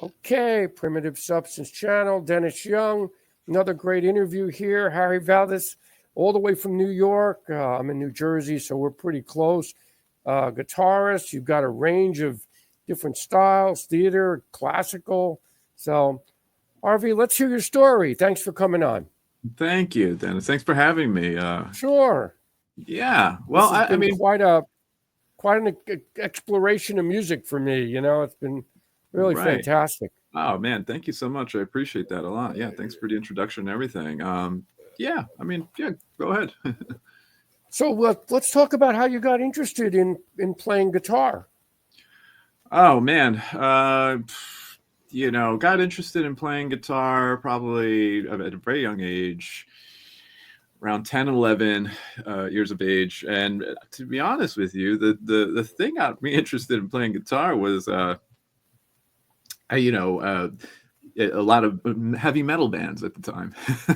Okay, Primitive Substance Channel, Dennis Young. Another great interview here. Harvey Valdes, all the way from New York. I'm in New Jersey, so we're pretty close. Guitarist, you've got a range of different styles, theater, classical. So, Harvey, let's hear your story. Thanks for coming on. Thank you, Dennis. Thanks for having me. Sure. Yeah. Well, I mean, quite an exploration of music for me. You know, it's been really fantastic. Oh man, thank you so much. I appreciate that a lot. Yeah, thanks for the introduction and everything. Yeah, go ahead. So let's talk about how you got interested in playing guitar. Oh man, got interested in playing guitar probably at a very young age, around 10, 11 years of age. And to be honest with you, the thing got me interested in playing guitar was a lot of heavy metal bands at the time.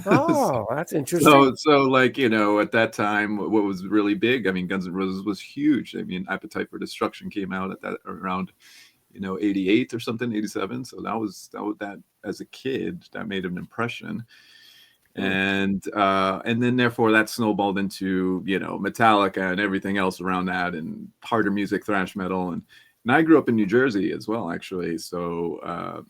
Oh, that's interesting. So like, at that time, what was really big, I mean, Guns N' Roses was huge. I mean, Appetite for Destruction came out at that around, 88 or something, 87. So that as a kid, that made an impression. And then therefore that snowballed into, Metallica and everything else around that, and harder music, thrash metal. And I grew up in New Jersey as well, actually. So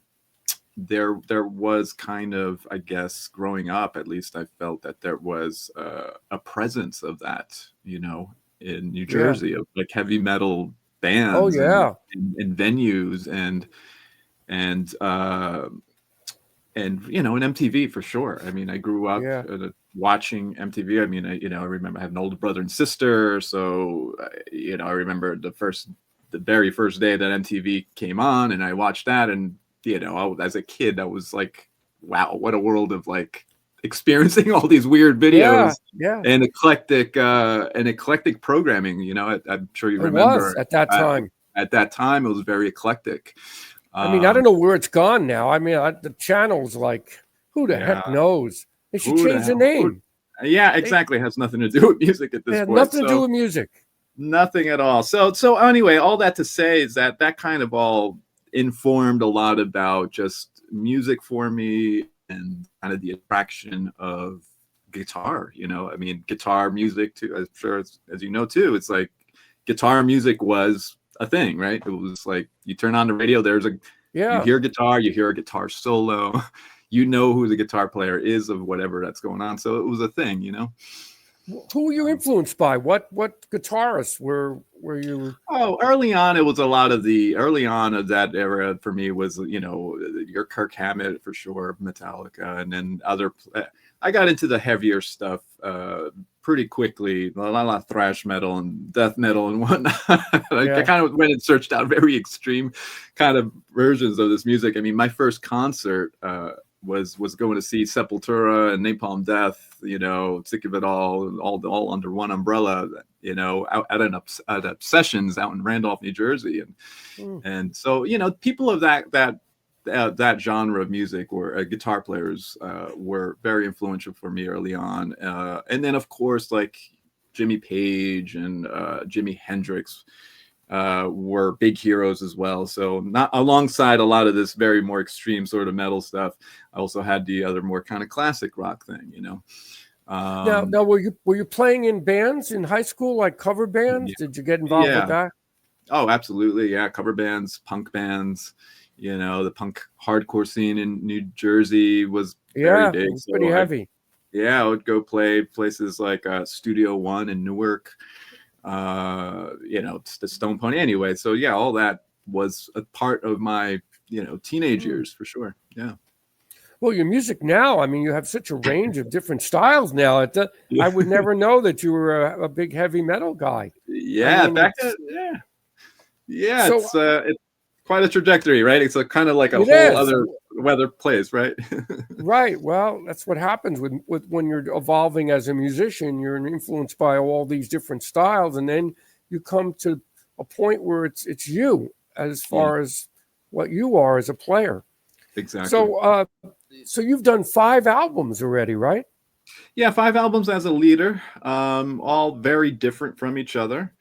there was kind of, I guess, growing up, at least I felt that there was a presence of that, in New Jersey, of like heavy metal bands. Oh yeah. and venues and in MTV for sure. I mean, I grew up watching MTV. I mean, I remember I have an older brother and sister, so I remember the very first day that MTV came on, and I watched that, and as a kid, I was like, wow, what a world of like experiencing all these weird videos and eclectic programming. I'm sure you remember at that time. At that time, it was very eclectic. I mean, I don't know where it's gone now. I mean, the channel's like, who the heck knows? They should change the name. Yeah, exactly. It has nothing to do with music at this point. Nothing to do with music. Nothing at all. So anyway, all that to say is that kind of all informed a lot about just music for me and kind of the attraction of guitar. I mean, guitar music too. I'm sure, as you know too, it's like guitar music was a thing, right? It was like you turn on the radio, you hear guitar, you hear a guitar solo, who the guitar player is of whatever that's going on. So it was a thing, Who were you influenced by? What guitarists were you? Oh, early on of that era for me was, your Kirk Hammett for sure, Metallica, and then I got into the heavier stuff pretty quickly, a lot of thrash metal and death metal and whatnot. I kind of went and searched out very extreme kind of versions of this music. I mean, my first concert was going to see Sepultura and Napalm Death, Sick of It all under one umbrella, out at Obsessions out in Randolph, New Jersey, and so people of that genre of music were guitar players were very influential for me early on, and then of course like Jimmy Page and Jimi Hendrix were big heroes as well. So not alongside a lot of this very more extreme sort of metal stuff, I also had the other more kind of classic rock thing, Now, were you playing in bands in high school, like cover bands? Did you get involved with that? Oh, absolutely. Yeah. Cover bands, punk bands, the punk hardcore scene in New Jersey was very big. It was pretty heavy. I would go play places like Studio One in Newark, the Stone Pony. Anyway, so yeah, all that was a part of my, teenage years for sure. Yeah. Well, your music now, I mean, you have such a range of different styles now. I would never know that you were a big heavy metal guy. Yeah, So, it's quite a trajectory, right? It's kind of like a whole other weather place, right? Right. Well, that's what happens with when you're evolving as a musician. You're influenced by all these different styles, and then you come to a point where it's you as far as what you are as a player. Exactly. So you've done 5 albums already, right? Yeah, 5 albums as a leader, all very different from each other.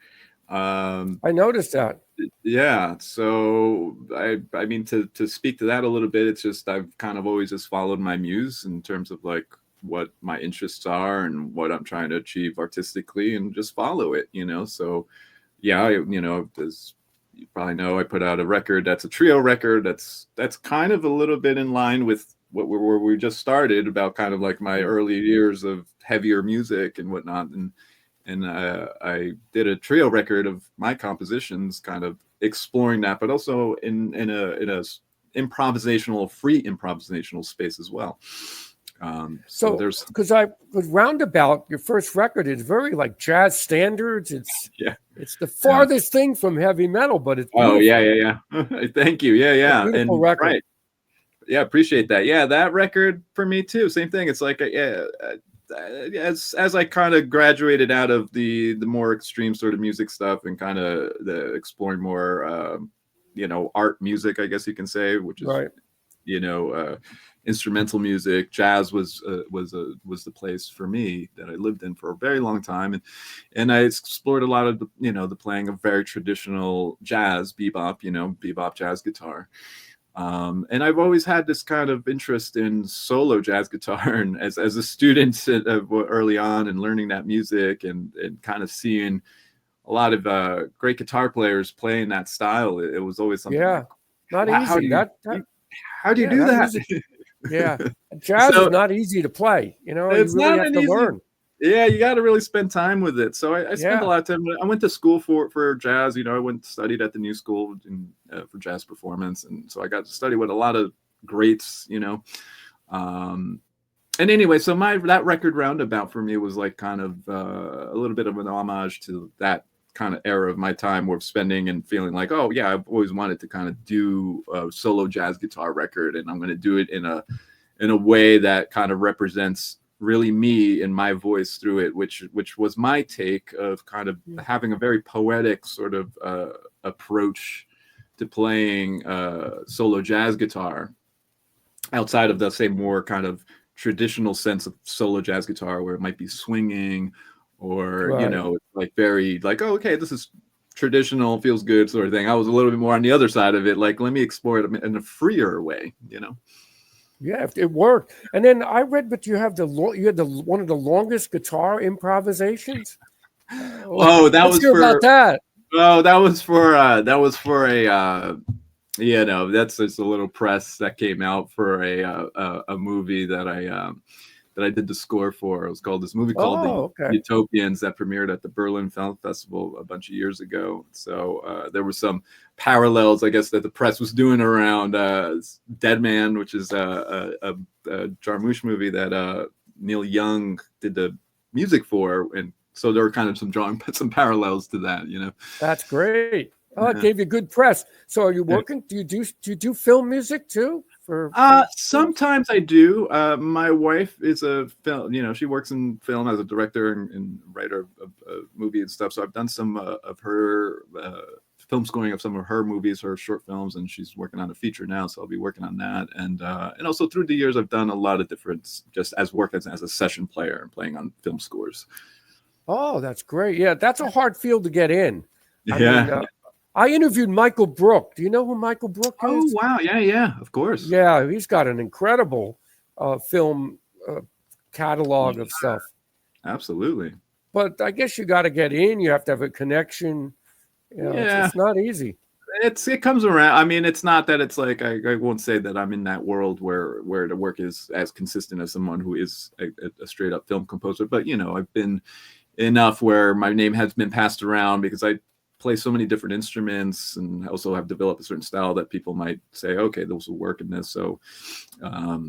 I noticed that. Yeah, so I mean to speak to that a little bit, it's just I've kind of always just followed my muse in terms of like what my interests are and what I'm trying to achieve artistically, and just follow it, So yeah, as you probably know, I put out a record that's a trio record that's kind of a little bit in line with where we just started, about kind of like my early years of heavier music and whatnot, and I did a trio record of my compositions, kind of exploring that, but also in a free improvisational space as well. So there's, because with Roundabout, your first record is very like jazz standards. It's the farthest thing from heavy metal, but it's beautiful. Oh yeah. Thank you. Yeah. Beautiful And record. right. Yeah, appreciate that. Yeah, that record for me too. Same thing. It's like as I kind of graduated out of the more extreme sort of music stuff and kind of exploring more art music, I guess you can say, which is right. Instrumental music. Jazz was the place for me that I lived in for a very long time, and I explored a lot of the playing of very traditional jazz, bebop jazz guitar. And I've always had this kind of interest in solo jazz guitar, and as a student early on, and learning that music and kind of seeing a lot of great guitar players playing that style, it was always something. Yeah, like, not easy. How do you do that? Yeah, jazz is not easy to play. You really have to learn. Yeah, you got to really spend time with it. So I spent a lot of time. I went to school for jazz. I studied at the New School for jazz performance, and so I got to study with a lot of greats. And anyway, so that record Roundabout for me was like kind of a little bit of an homage to that kind of era of my time, of spending and feeling like, oh yeah, I've always wanted to kind of do a solo jazz guitar record, and I'm going to do it in a way that kind of represents really me and my voice through it, which was my take of kind of having a very poetic sort of approach to playing solo jazz guitar, outside of the same more kind of traditional sense of solo jazz guitar, where it might be swinging or like very like, oh, okay, this is traditional, feels good sort of thing. I was a little bit more on the other side of it, like, let me explore it in a freer way. Yeah, it worked. And then I read, but you had one of the longest guitar improvisations. Oh, Let's hear about that. Oh, that was for a that's just a little press that came out for a movie that I did the score for. It was called this movie called The Utopians, that premiered at the Berlin Film Festival a bunch of years ago. So there were some parallels, I guess, that the press was doing around Dead Man, which is a Jarmusch movie that Neil Young did the music for, and so there were kind of some parallels to that. That's great. Oh, it gave you good press. So are you working? Do you do film music too? Sometimes I do. My wife is a film, she works in film as a director and writer of movie and stuff. So I've done some of her film scoring of some of her movies, her short films, and she's working on a feature now. So I'll be working on that. And also through the years, I've done a lot of different, just as a session player and playing on film scores. Oh, that's great. Yeah, that's a hard field to get in. I interviewed Michael Brook. Do you know who Michael Brook is? Oh, wow. Yeah, of course. Yeah, he's got an incredible film catalog of stuff. Absolutely. But I guess you got to get in. You have to have a connection. It's not easy. It comes around. I mean, it's not that it's like, I won't say that I'm in that world where the work is as consistent as someone who is a straight up film composer. But, I've been enough where my name has been passed around because I play so many different instruments, and also have developed a certain style that people might say, okay, those will work in this. So, I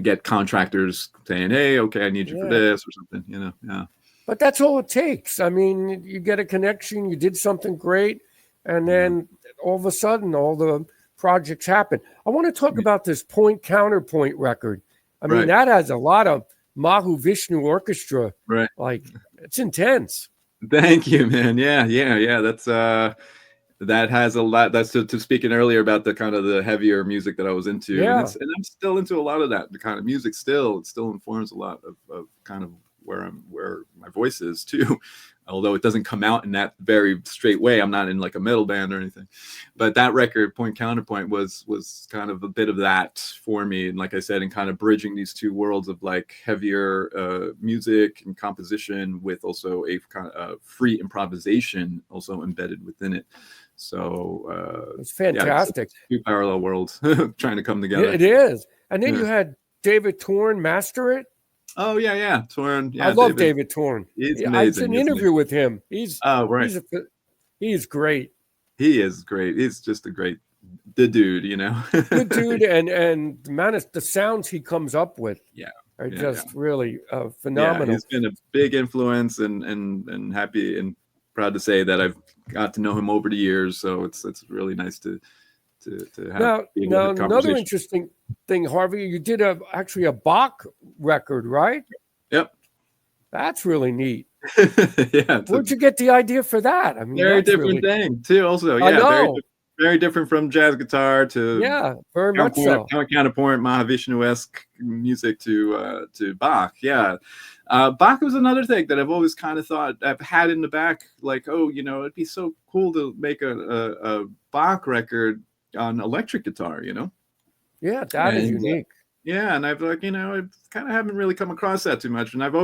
get contractors saying, hey, okay, I need you for this or something, Yeah. But that's all it takes. I mean, you get a connection, you did something great, and then all of a sudden, all the projects happen. I want to talk about this point counterpoint record. I mean, that has a lot of Mahu Vishnu orchestra. Right. Like, it's intense. Thank you, man. Yeah. That's that has a lot. That's to speaking earlier about the kind of the heavier music that I was into. Yeah. And I'm still into a lot of that. The kind of music it still informs a lot of kind of where my voice is too. Although it doesn't come out in that very straight way. I'm not in like a metal band or anything. But that record, Point Counterpoint, was kind of a bit of that for me. And like I said, in kind of bridging these two worlds of like heavier music and composition with also a kind of free improvisation also embedded within it. So it's fantastic. Yeah, it's two parallel worlds trying to come together. It is. And then you had David Torn master it. Oh yeah. Torn. Yeah, I love David Torn. He's amazing. I did an interview with him. He's right. He's great. He is great. He's just the dude, you know. Good dude, and man, the sounds he comes up with, are just really phenomenal. Yeah, he's been a big influence, and happy and proud to say that I've got to know him over the years. So it's really nice to have. Now another interesting thing, Harvey, you did actually a Bach record, right? Yep. That's really neat. Yeah. Where'd you get the idea for that? I mean, very different thing too. Also, yeah, very different from jazz guitar to very much so. Counterpoint, Mahavishnu-esque music to Bach. Yeah. Bach was another thing that I've always kind of thought I've had in the back, like, oh, you know, it'd be so cool to make a Bach record on electric guitar, you know? Yeah, that is unique. Yeah, and I've I kind of haven't really come across that too much, and I've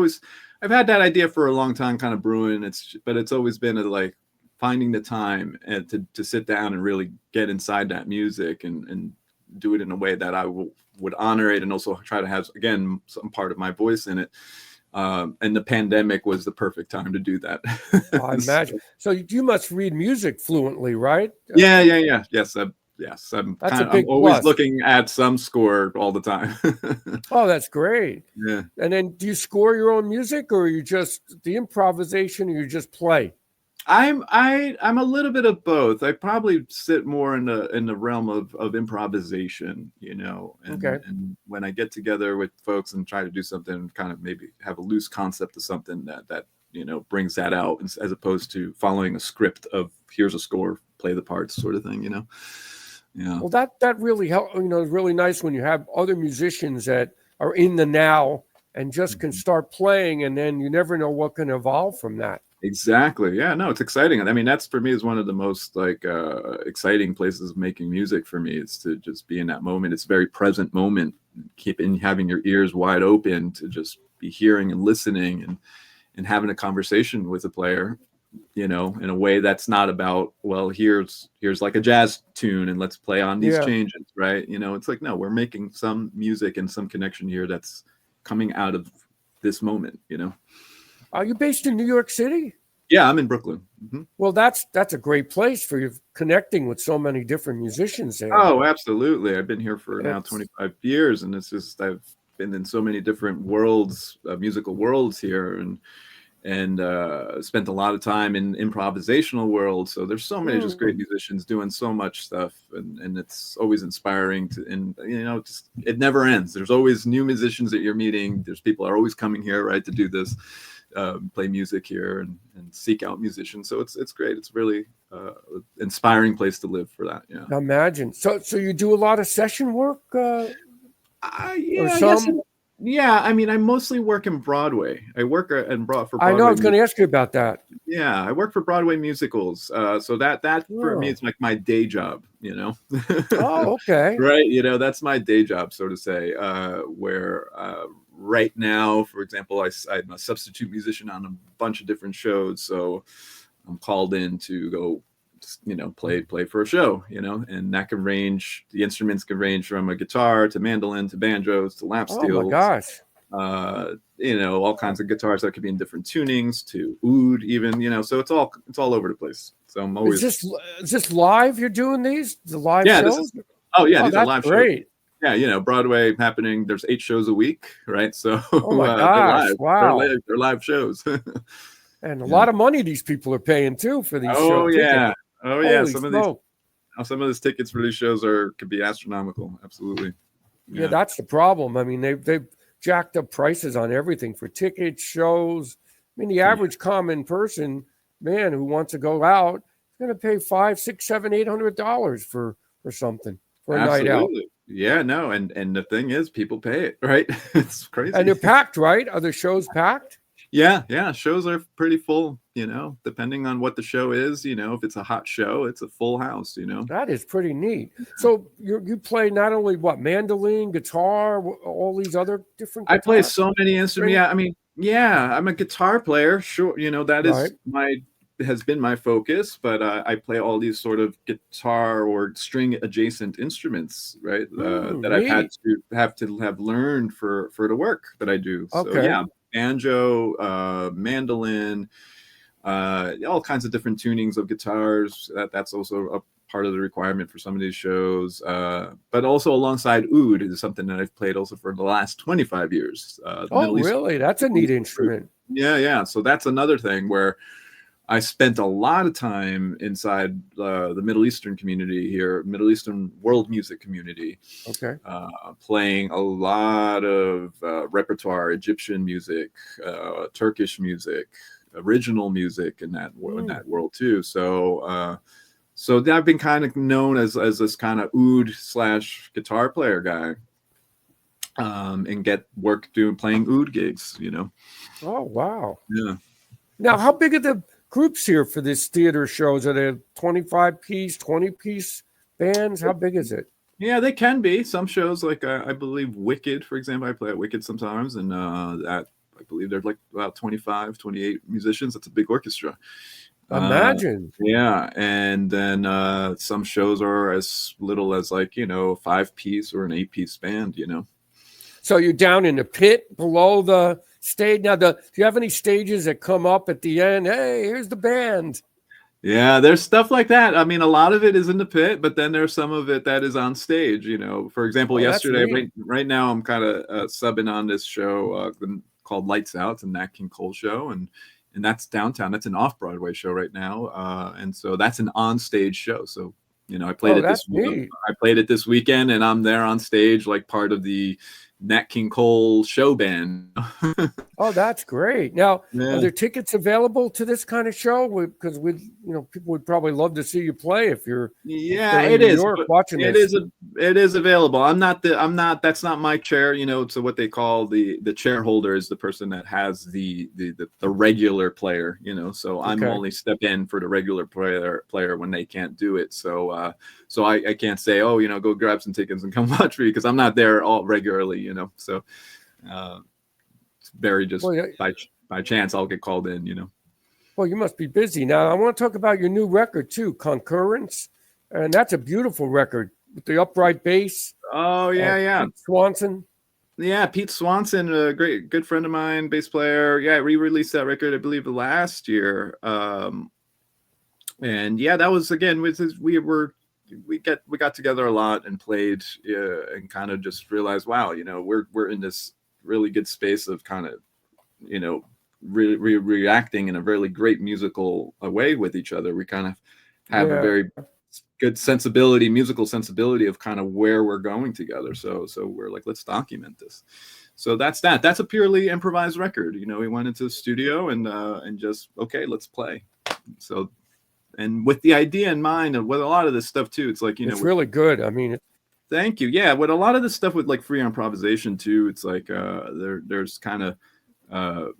had that idea for a long time, kind of brewing. But it's always been like finding the time and to sit down and really get inside that music and do it in a way that I would honor it and also try to have, again, some part of my voice in it. And the pandemic was the perfect time to do that. I imagine. So you must read music fluently, right? Yeah. Yes, I'm always looking at some score all the time. Oh, that's great. Yeah. And then do you score your own music, or are you just the improvisation, or you just play? I'm a little bit of both. I probably sit more in the realm of improvisation, you know. And when I get together with folks and try to do something, kind of maybe have a loose concept of something that you know brings that out, as opposed to following a script of here's a score, play the parts sort of thing, you know. Yeah. Well, that really helps. You know, it's really nice when you have other musicians that are in the now and just can start playing, and then you never know what can evolve from that. Exactly. Yeah. No, it's exciting. I mean, that's for me is one of the most exciting places of making music for me. Is to just be in that moment. It's a very present moment. Having your ears wide open to just be hearing and listening and having a conversation with a player, you know, in a way that's not about, well, here's like a jazz tune and let's play on these changes, right? You know, it's like, no, we're making some music and some connection here that's coming out of this moment, you know. Are you based in New York City? Yeah, I'm in Brooklyn. Mm-hmm. Well, that's a great place for you, connecting with so many different musicians there. Oh, absolutely. I've been here for now 25 years, and it's just I've been in so many different worlds, musical worlds here, and spent a lot of time in improvisational world. So there's so many just great musicians doing so much stuff, and it's always inspiring and you know, just it never ends. There's always new musicians that you're meeting. There's people are always coming here, right, to do this, play music here and seek out musicians. So it's great. It's really inspiring place to live for that. Yeah. Imagine. So you do a lot of session work? Yeah, I mean, I mostly work in Broadway. I work for Broadway. I know. I was going to ask you about that. Yeah, I work for Broadway musicals. So that for me, it's like my day job. You know. Oh, okay. Right. You know, that's my day job, so to say. Where right now, for example, I'm a substitute musician on a bunch of different shows. So I'm called in to go, you know, play for a show, you know, and that can range, the instruments can range from a guitar to mandolin to banjos to lap steels. Oh my gosh. You know, all kinds of guitars that could be in different tunings to oud even, you know, so it's all over the place. So I'm always. Is this live? You're doing these? The live shows? These are live great. shows. Yeah, you know, Broadway happening. There's 8 shows a week, right? So oh my gosh, wow, they're live shows. And a lot of money these people are paying too for these shows. Oh yeah. Holy some of these tickets for these shows could be astronomical. Absolutely. Yeah, that's the problem. I mean, they've jacked up prices on everything for tickets, shows. I mean, the average common person, man, who wants to go out is going to pay $500, $600, $700, $800 for something for a night out. Yeah, no, and the thing is, people pay it, right? It's crazy. And they're packed, right? Are the shows packed? Yeah. Shows are pretty full, depending on what the show is. If it's a hot show, it's a full house. That is pretty neat. So you play not only what, mandolin, guitar, all these other different I play guitars? so many instruments. Yeah, I mean, yeah, I'm a guitar player. Sure, that Right. is has been my focus, but I play all these sort of guitar or string adjacent instruments, right? That I've had Neat. to have learned for the work that I do. So Okay. yeah, banjo, mandolin, all kinds of different tunings of guitars. That's also a part of the requirement for some of these shows. But also alongside oud is something that I've played also for the last 25 years. Oh, Middle East really? That's a neat instrument. Yeah. So that's another thing where I spent a lot of time inside the Middle Eastern community here, Middle Eastern world music community, Okay. playing a lot of repertoire, Egyptian music, Turkish music, original music in that world too. So I've been kind of known as this kind of oud / guitar player guy, and get work playing oud gigs. Oh, wow. Yeah. Now, how big are the groups here for this theater shows? Are they 25-piece, 20-piece bands? How big is it? Yeah, they can be. Some shows, like I believe Wicked, for example, I play at Wicked sometimes, and that I believe there's like about 25, 28 musicians. That's a big orchestra. Imagine. Yeah, and then some shows are as little as like, a 5-piece or an 8-piece band. So you're down in the pit below the stage. Now, do you have any stages that come up at the end? Hey, here's the band. Yeah, there's stuff like that. I mean, a lot of it is in the pit, but then there's some of it that is on stage. For example, yesterday, right now, I'm kind of subbing on this show called Lights Out. It's a Nat King Cole show, and that's downtown. That's an Off-Broadway show right now, and so that's an on-stage show. So I played it this week. I played it this weekend, and I'm there on stage like part of the Nat King Cole show band. Oh, that's great. Now, are there tickets available to this kind of show? Because people would probably love to see you play if you're it is. Watching this. It is available. That's not my chair. So what they call the chair holder is the person that has the regular player. So I'm only step in for the regular player when they can't do it. So I can't say, go grab some tickets and come watch me, because I'm not there all regularly. So it's very just by chance I'll get called in. Well, you must be busy now. I want to talk about your new record too, Concurrence, and that's a beautiful record with the upright bass. Oh yeah. Pete Swanson. Yeah, Pete Swanson, a good friend of mine, bass player. Yeah, re-released that record, I believe, last year. And yeah, that was again we got together a lot and played, and kind of just realized, wow, we're in this really good space of kind of, reacting in a really great musical way with each other. We kind of have a very good musical sensibility of kind of where we're going together. So we're like, let's document this. So that's a purely improvised record. We went into the studio and just, okay, let's play. So, and with the idea in mind, and with a lot of this stuff too, it's like, it's really good. I mean, thank you. Yeah, with a lot of this stuff with like free improvisation too, it's like there's kind of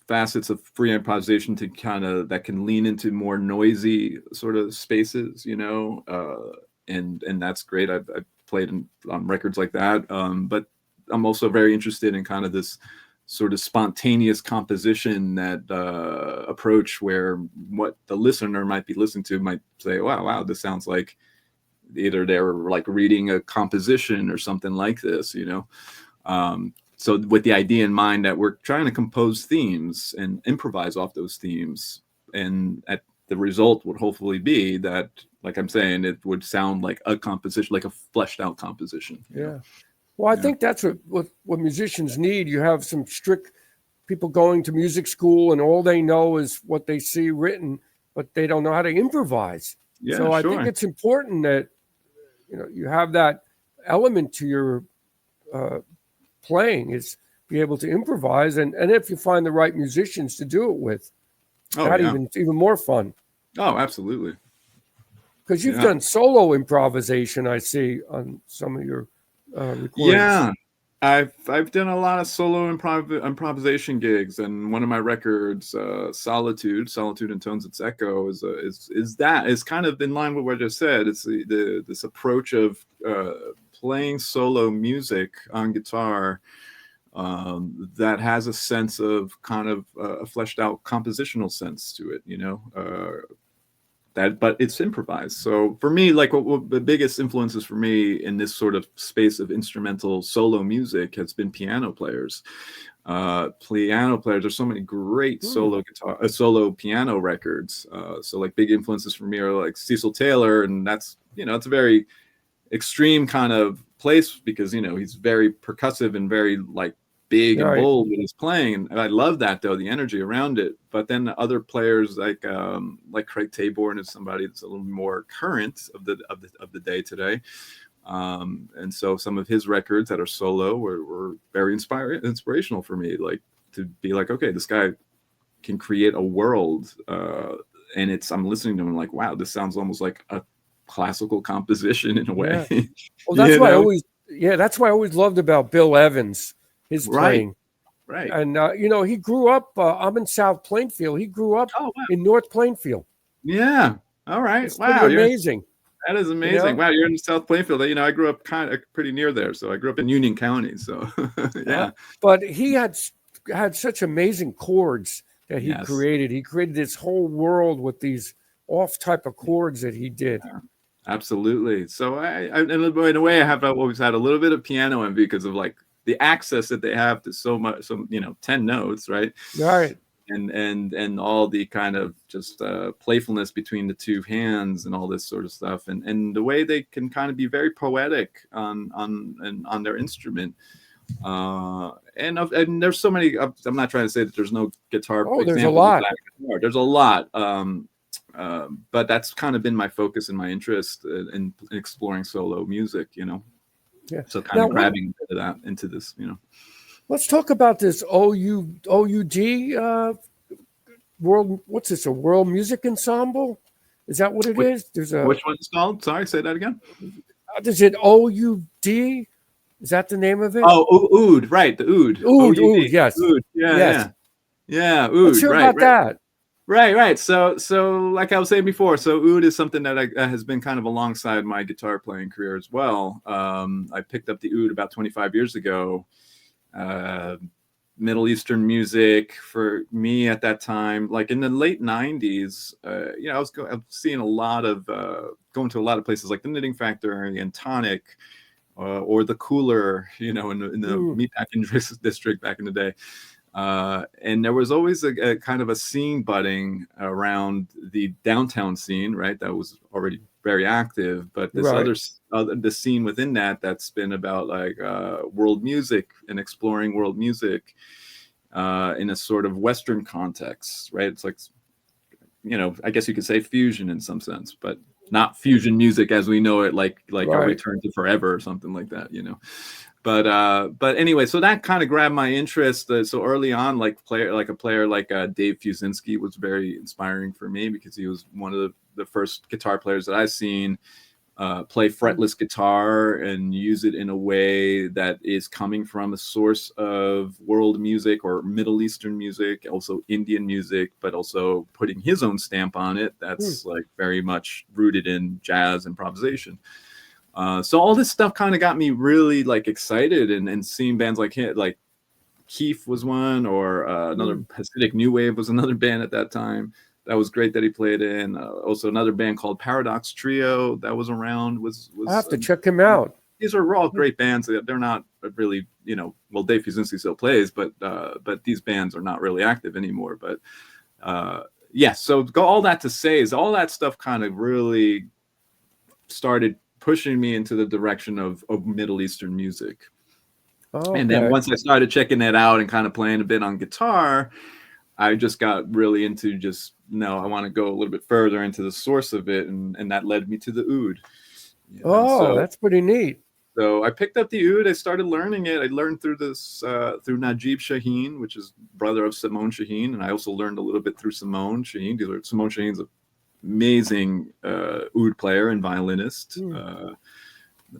facets of free improvisation that can lean into more noisy sort of spaces, and that's great. I've played on records like that, but I'm also very interested in kind of this sort of spontaneous composition, that approach where what the listener might be listening to might say, wow, this sounds like either they're like reading a composition or something like this, so with the idea in mind that we're trying to compose themes and improvise off those themes, and the result would hopefully be that, like I'm saying, it would sound like a composition, like a fleshed out composition. Yeah. Well, I think that's what musicians need. You have some strict people going to music school and all they know is what they see written, but they don't know how to improvise. Yeah, so I think it's important that you have that element to your playing, is be able to improvise, and if you find the right musicians to do it with, even more fun. Oh, absolutely. Because you've done solo improvisation, I see, on some of your recordings. I've done a lot of solo improvisation gigs, and one of my records, Solitude and Tones Its Echo, is kind of in line with what I just said. It's this approach of playing solo music on guitar that has a sense of kind of a fleshed out compositional sense to it, but it's improvised. So for me, like what the biggest influences for me in this sort of space of instrumental solo music has been piano players. There's so many great solo piano records. So like big influences for me are like Cecil Taylor, and that's, it's a very extreme kind of place because, he's very percussive and very like big and bold with his playing, and I love that, though, the energy around it. But then other players like Craig Taborn is somebody that's a little more current of the day today, and so some of his records that are solo were very inspirational for me, like to be like, okay, this guy can create a world, and I'm listening to him like, wow, this sounds almost like a classical composition in a way. Yeah. Well, that's why I always loved about Bill Evans. His playing. Right. And, he grew up, I'm in South Plainfield. He grew up in North Plainfield. Yeah. All right. It's pretty amazing. That is amazing. Wow. You're in South Plainfield. I grew up kind of pretty near there. So I grew up in Union County. So yeah. But he had such amazing chords that he created. He created this whole world with these off type of chords that he did. Yeah. Absolutely. So I in a way, I have always had a little bit of piano envy because of like the access that they have to so much, 10 notes, right? Right. And all the kind of just playfulness between the two hands and all this sort of stuff, and the way they can kind of be very poetic on their instrument. And there's so many. I'm not trying to say that there's no guitar. Oh, there's a lot. There's a lot. But that's kind of been my focus and my interest in exploring solo music, Yeah. So kind of grabbing a bit of that into this, Let's talk about this OUD world. What's this? A world music ensemble? Is that what it is? Which one is called? Sorry, say that again. Is it OUD? Is that the name of it? Oh, Oud, right? The Oud. Oud, yes. Oud, yeah. Oud. Let's hear about that. Right. So like I was saying before, so Oud is something that has been kind of alongside my guitar playing career as well. I picked up the Oud about 25 years ago. Middle Eastern music for me at that time, like in the late 90s, I was seeing a lot of, going to a lot of places like the Knitting Factory and Tonic, or the Cooler, in the Meatpacking District back in the day. And there was always a kind of a scene budding around the downtown scene, right? That was already very active, but this the scene within that's been about like world music and exploring world music in a sort of Western context, right? It's like, I guess you could say fusion in some sense, but not fusion music as we know it, like a Return to Forever or something like that, But anyway, so that kind of grabbed my interest. So early on, a player like Dave Fusinski was very inspiring for me because he was one of the first guitar players that I've seen play fretless guitar and use it in a way that is coming from a source of world music or Middle Eastern music, also Indian music, but also putting his own stamp on it. That's like very much rooted in jazz improvisation. So all this stuff kind of got me really like excited and seeing bands like Keith was one, or another Hasidic New Wave was another band at that time. That was great that he played in. Also another band called Paradox Trio that was around. I have to check him out. These are all great bands. They're not really, well, Dave Fusinski still plays, but these bands are not really active anymore. But so all that to say is all that stuff kind of really started pushing me into the direction of Middle Eastern music. And then once I started checking that out and kind of playing a bit on guitar, I just got really into I want to go a little bit further into the source of it. And that led me to the Oud. That's pretty neat. So I picked up the Oud. I started learning it. I learned through Najib Shaheen, which is brother of Simone Shaheen. And I also learned a little bit through Simone Shaheen. Simone Shaheen's amazing Oud player and violinist.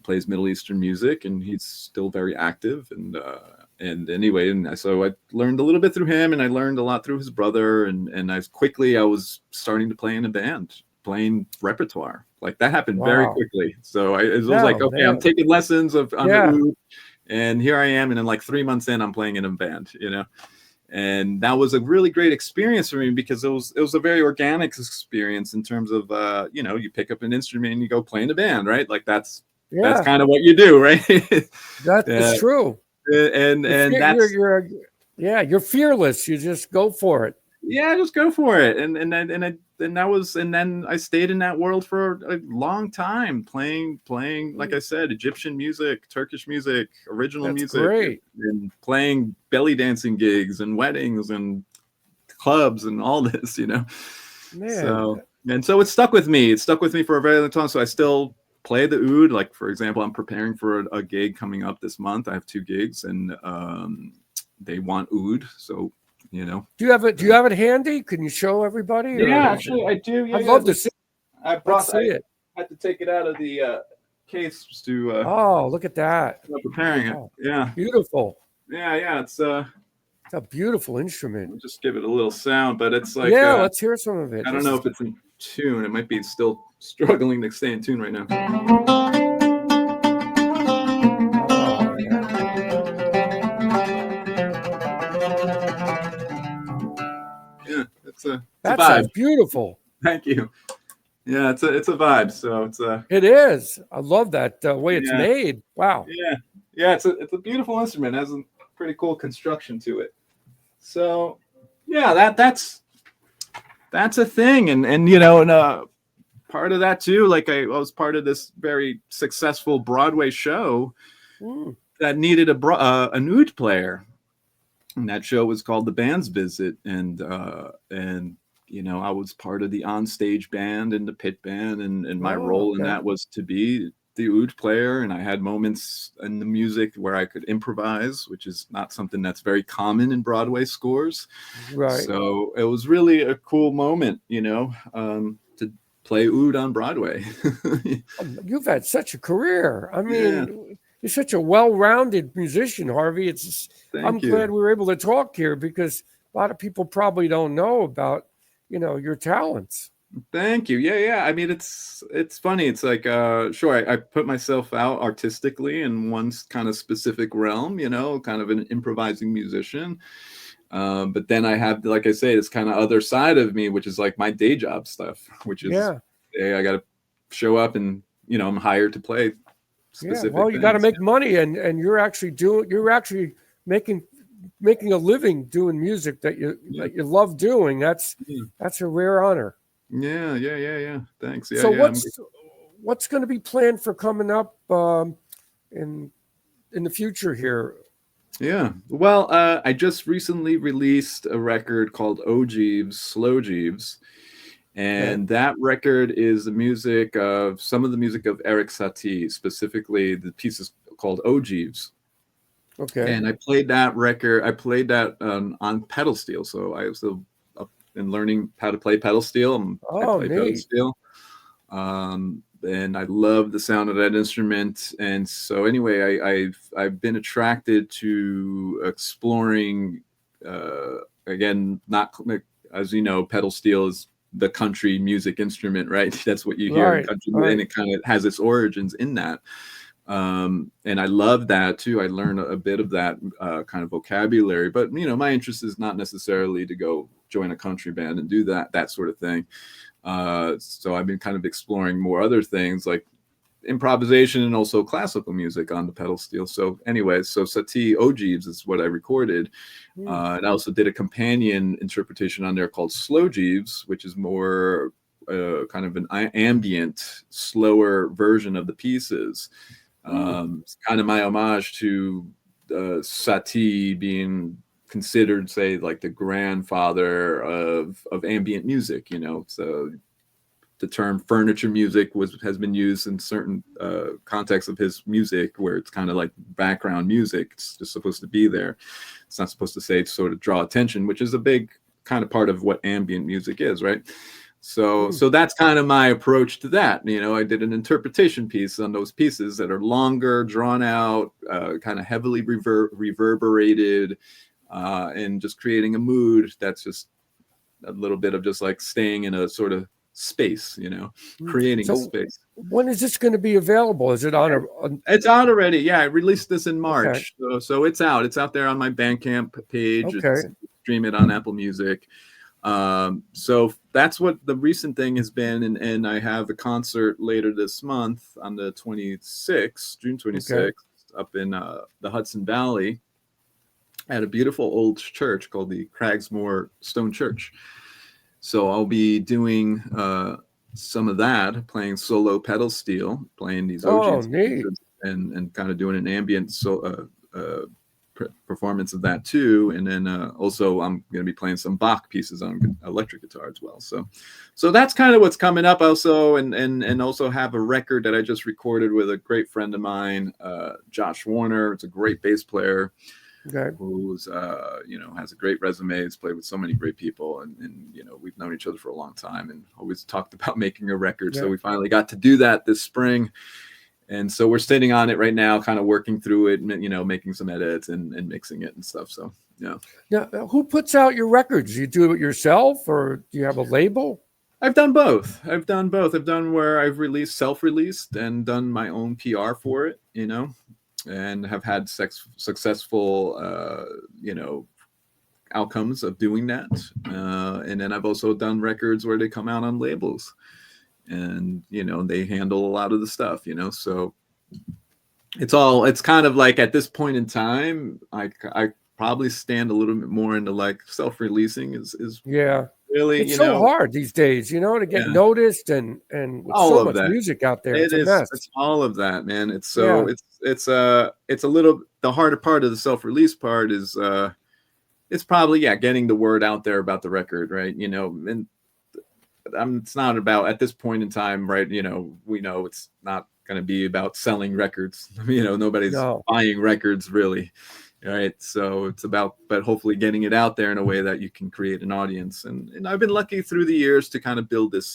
plays Middle Eastern music, and he's still very active. And anyway, and so I learned a little bit through him, and I learned a lot through his brother, and I was starting to play in a band, playing repertoire. Like that happened very Wow. quickly. So it was Yeah, like, okay, I'm man. taking lessons on the Yeah. oud, and here I am, and then like 3 months in, I'm playing in a band, and that was a really great experience for me because it was a very organic experience in terms of you pick up an instrument and you go play in a band, right? Like that's Yeah. kind of what you do, right? That is true. and that's You're fearless. You just go for it. yeah, just go for it. And then I stayed in that world for a long time, playing like I said, Egyptian music, Turkish music, original That's music, great. and playing belly dancing gigs and weddings and clubs and all this, Man. So it stuck with me. It stuck with me for a very long time. So I still play the oud. Like, for example, I'm preparing for a gig coming up this month. I have 2 gigs, and they want oud. So, Do you have it handy? Can you show everybody? yeah, actually, I do. Yeah, I'd love to see. I Let's see it. had to take it out of the case to Oh, look at that. preparing it. Oh, Yeah, beautiful. yeah. It's a beautiful instrument. I'll just give it a little sound, but it's like Yeah, let's hear some of it. I don't know if it's in tune. It might be still struggling to stay in tune right now. Oh, yeah. Yeah, it's a That vibe. sounds beautiful. Thank you. Yeah, it's a vibe. So it's a. It is. I love that way it's made. Wow. Yeah. It's a beautiful instrument. It has a pretty cool construction to it. So, yeah, that's a thing, and part of that too. Like I was part of this very successful Broadway show that needed an oud player, and that show was called The Band's Visit, and I was part of the onstage band and the pit band, and my role in that was to be the oud player, and I had moments in the music where I could improvise, which is not something that's very common in Broadway scores. Right. So it was really a cool moment, to play oud on Broadway. You've had such a career. I mean, you're such a well-rounded musician, Harvey. I'm glad we were able to talk here because a lot of people probably don't know about, your talents. Thank you. Yeah. I mean, it's funny. It's like, sure, I put myself out artistically in one kind of specific realm, kind of an improvising musician. But then I have, like I say, this kind of other side of me, which is like my day job stuff, which is, I got to show up and, I'm hired to play specific well, you got to make money, and you're actually making a living doing music that you love doing. That's a rare honor. Yeah. Thanks. Yeah. So what's going to be planned for coming up in the future here? Yeah. Well, I just recently released a record called Slow Jeeves. And that record is some of the music of Eric Satie, specifically the piece is called Ogives. Okay. And I played that record. I played that on pedal steel. So I was in learning how to play pedal steel. I play pedal steel. And I love the sound of that instrument. And so anyway, I've been attracted to exploring, again, not as you know, pedal steel is the country music instrument, right? That's what you hear in country, and it kind of has its origins in that. And I love that too. I learned a bit of that kind of vocabulary, but my interest is not necessarily to go join a country band and do that sort of thing. So I've been kind of exploring more other things like improvisation and also classical music on the pedal steel. So anyway, so Satie Ogives is what I recorded. And I also did a companion interpretation on there called Slow Jeeves, which is more kind of an ambient, slower version of the pieces. It's kind of my homage to Satie being considered, say, like the grandfather of ambient music. So the term furniture music has been used in certain contexts of his music, where it's kind of like background music. It's just supposed to be there. It's not supposed to sort of draw attention, which is a big kind of part of what ambient music is, right? So that's kind of my approach to that. You know, I did an interpretation piece on those pieces that are longer, drawn out, kind of heavily reverberated, and just creating a mood that's just a little bit of just like staying in a sort of space, you know, creating a space. When is this going to be available? Is it on It's out already. Yeah, I released this in March. Okay. So it's out. It's out there on my Bandcamp page. Okay. Stream it on Apple Music. So that's what the recent thing has been. And I have a concert later this month on the 26th, June 26th, up in the Hudson Valley at a beautiful old church called the Cragsmore Stone Church. So I'll be doing some of that, playing solo pedal steel, playing these and kind of doing an ambient performance of that too. And then also I'm going to be playing some Bach pieces on electric guitar as well. So that's kind of what's coming up also. And also have a record that I just recorded with a great friend of mine, Josh Warner. It's a great bass player. Who's you know, has a great resume. He's played with so many great people, and you know, we've known each other for a long time and always talked about making a record. So we finally got to do that this spring, and so we're sitting on it right now, kind of working through it, and you know, making some edits and mixing it and stuff. So yeah. Now, who puts out your records? You do it yourself, or do you have a label? I've done both. I've done where I've released self-released and done my own PR for it, you know, and have had successful, you know, outcomes of doing that. And then I've also done records where they come out on labels and, you know, they handle a lot of the stuff, you know, so it's kind of like at this point in time, I probably stand a little bit more into like self-releasing is really, it's so hard these days, you know, to get noticed and with all so of much that. music out there. It's a It is. mess. It's all of that, man. It's so it's a little, the harder part of the self-release part is it's probably getting the word out there about the record, right? You know, and it's not about at this point in time, right? You know, we know it's not going to be about selling records. You know, nobody's buying records really. Right. So it's about, but hopefully getting it out there in a way that you can create an audience. And I've been lucky through the years to kind of build this